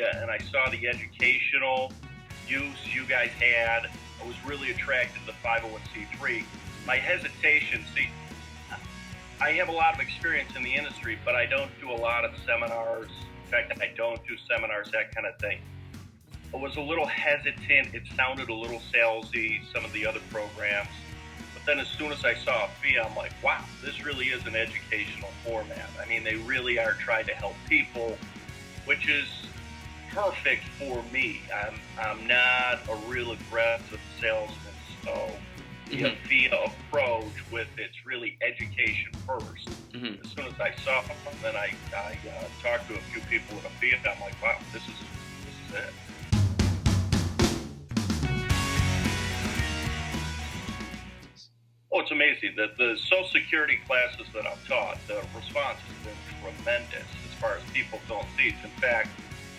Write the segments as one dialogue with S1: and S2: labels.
S1: AFEA and I saw the educational use you guys had, I was really attracted to the 501c3. My hesitation, see, I have a lot of experience in the industry, but I don't do a lot of seminars. In fact, I don't do seminars, that kind of thing. I was a little hesitant. It sounded a little salesy, some of the other programs. But then as soon as I saw AFEA, I'm like, wow, this really is an educational format. I mean, they really are trying to help people, which is perfect for me. I'm not a real aggressive salesman, so the AFEA approach with it's really education first. As soon as I saw them, then I talked to a few people at AFEA, and I'm like, wow, this is it. Oh, it's amazing. The Social Security classes that I've taught, the response has been tremendous as far as people filling seats. In fact,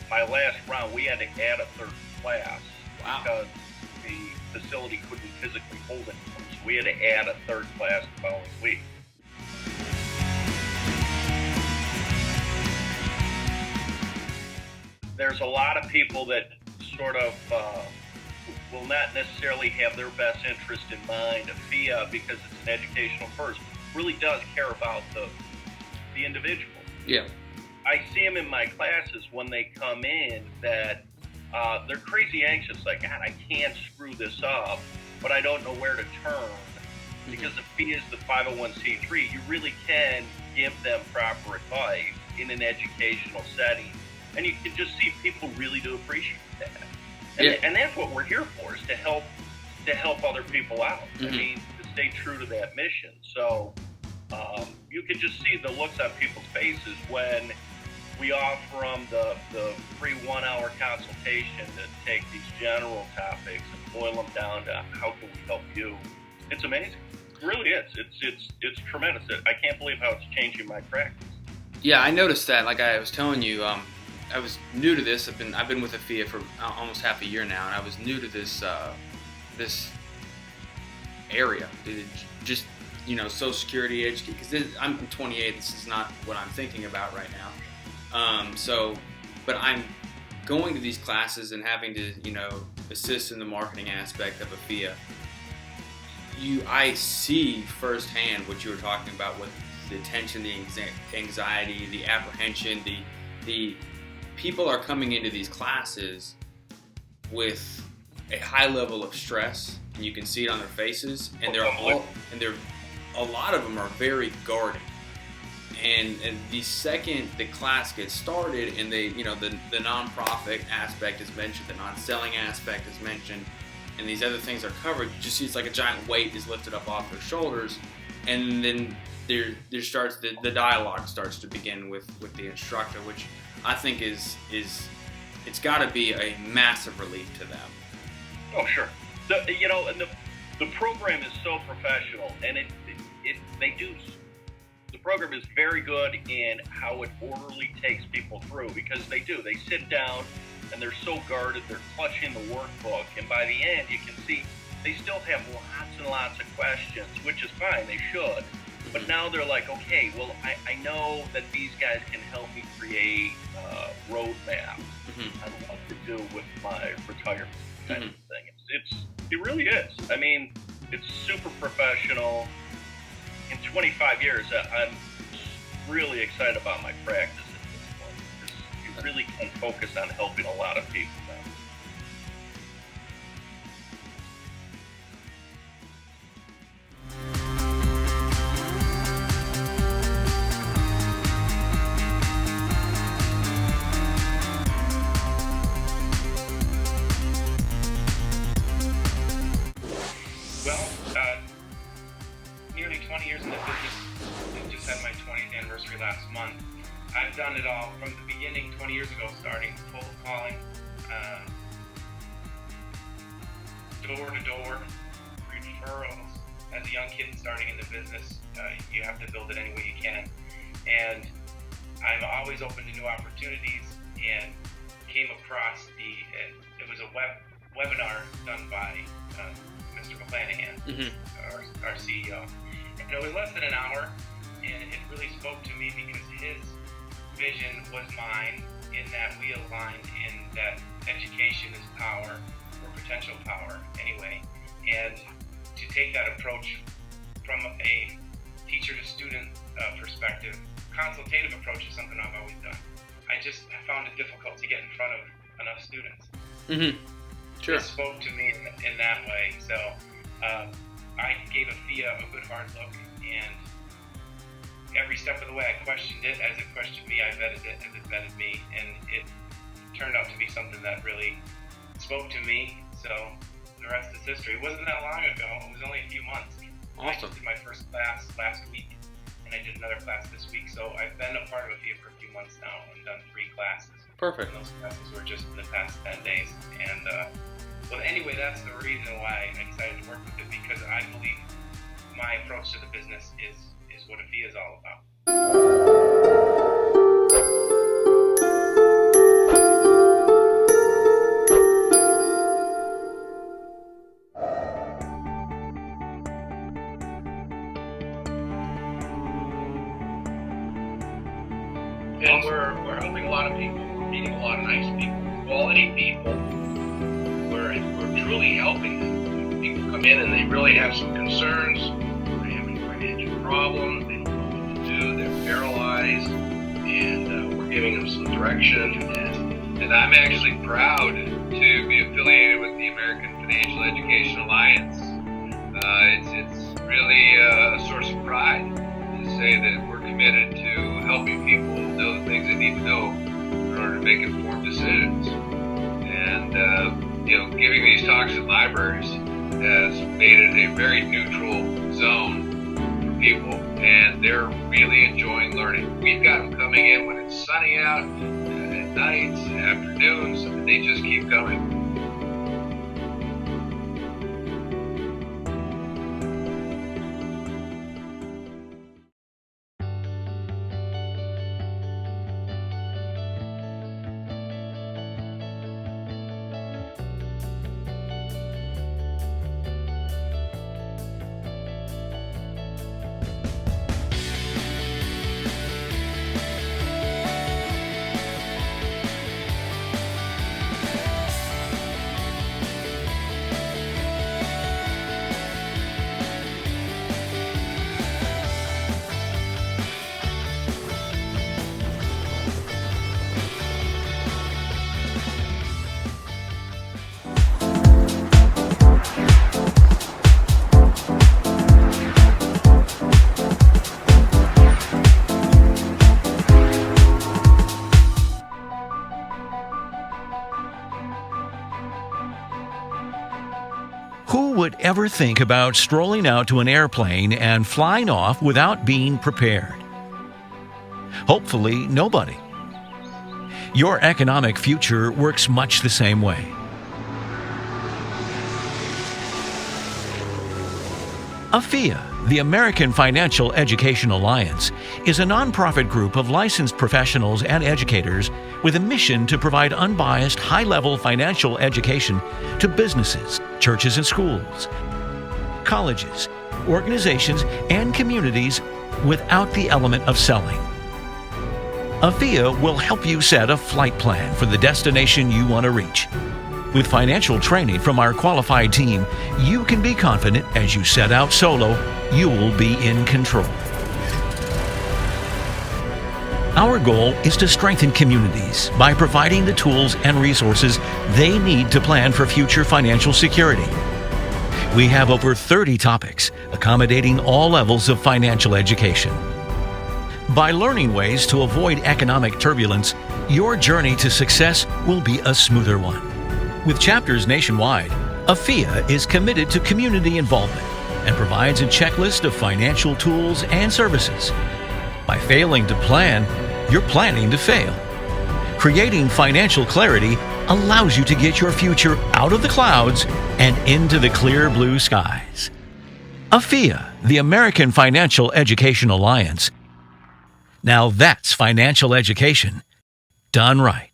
S1: my last round, we had to add a third class because the facility couldn't physically hold it. So we had to add a third class the following week. There's a lot of people that sort of will not necessarily have their best interest in mind. AFEA, because it's an educational first, really does care about the individual.
S2: Yeah.
S1: I see them in my classes when they come in that they're crazy anxious, like, God, I can't screw this up, but I don't know where to turn. Because AFEA is the 501c3, you really can give them proper advice in an educational setting. And you can just see people really do appreciate that. And that's what we're here for, is to help other people out. I mean, to stay true to that mission. So you can just see the looks on people's faces when we offer them the free 1-hour consultation to take these general topics and boil them down to how can we help you. It's amazing. It really is. It's tremendous. I can't believe how it's changing my practice.
S2: Yeah, I noticed that. Like I was telling you, I was new to this. I've been with AFEA for almost half a year now, and I was new to this area. Just Social Security education. Because I'm 28. This is not what I'm thinking about right now. But I'm going to these classes and having to assist in the marketing aspect of AFEA. I see firsthand what you were talking about with the tension, the anxiety, the apprehension, the people are coming into these classes with a high level of stress, and you can see it on their faces, and a lot of them are very guarded. And the second the class gets started, and the nonprofit aspect is mentioned, the non-selling aspect is mentioned, and these other things are covered, you just see it's like a giant weight is lifted up off their shoulders, and then there starts the dialogue starts to begin with the instructor, which I think is it's got to be a massive relief to them.
S1: Oh, sure. The program is so professional, and the program is very good in how it orderly takes people through, because they sit down and they're so guarded, they're clutching the workbook, and by the end you can see they still have lots and lots of questions, which is fine, they should. But now they're like, okay, well, I know that these guys can help me create a roadmap on what to do with my retirement kind of thing. It really is. I mean, it's super professional. In 25 years, I'm really excited about my practice at this point, because you really can focus on helping a lot of people now.
S3: Nearly 20 years in the business. I just had my 20th anniversary last month. I've done it all from the beginning, 20 years ago, starting cold calling, door-to-door, referrals. As a young kid starting in the business, you have to build it any way you can. And I'm always open to new opportunities, and came across it was a webinar done by Mr. McClanahan, our CEO. And it was less than an hour, and it really spoke to me because his vision was mine in that we aligned in that education is power, or potential power anyway, and to take that approach from a teacher to student perspective, consultative approach is something I've always done. I found it difficult to get in front of enough students.
S2: Mm-hmm. Sure.
S3: It spoke to me in that way. So I gave AFEA a good hard look, and every step of the way I questioned it as it questioned me. I vetted it as it vetted me, and it turned out to be something that really spoke to me. So the rest is history. It wasn't that long ago. It was only a few months.
S2: Awesome.
S3: I just did my first class last week, and I did another class this week. So I've been a part of AFEA for a few months now and done 3 classes.
S2: Perfect.
S3: And those classes were just in the past 10 days. And well, anyway, that's the reason why I decided to work with it, because I believe my approach to the business is what AFEA is all about.
S4: And we're helping a lot of people. We're meeting a lot of nice people, quality people. We're truly helping them. People come in and they really have some concerns. They're having financial problems. They don't know what to do. They're paralyzed, and we're giving them some direction.
S5: And I'm actually proud to be affiliated with the American Financial Education Alliance. It's really a source of pride to say that we're committed to helping people know the things they need to know in order to make informed decisions. And giving these talks in libraries has made it a very neutral zone for people, and they're really enjoying learning. We've got them coming in when it's sunny out, at nights, afternoons, and they just keep coming.
S6: Who would ever think about strolling out to an airplane and flying off without being prepared? Hopefully, nobody. Your economic future works much the same way. AFEA, the American Financial Education Alliance, is a nonprofit group of licensed professionals and educators with a mission to provide unbiased, high-level financial education to businesses, churches and schools, colleges, organizations, and communities without the element of selling. AFEA will help you set a flight plan for the destination you want to reach. With financial training from our qualified team, you can be confident as you set out solo, you will be in control. Our goal is to strengthen communities by providing the tools and resources they need to plan for future financial security. We have over 30 topics accommodating all levels of financial education. By learning ways to avoid economic turbulence, your journey to success will be a smoother one. With chapters nationwide, AFEA is committed to community involvement and provides a checklist of financial tools and services. By failing to plan, you're planning to fail. Creating financial clarity allows you to get your future out of the clouds and into the clear blue skies. AFEA, the American Financial Education Alliance. Now that's financial education done right.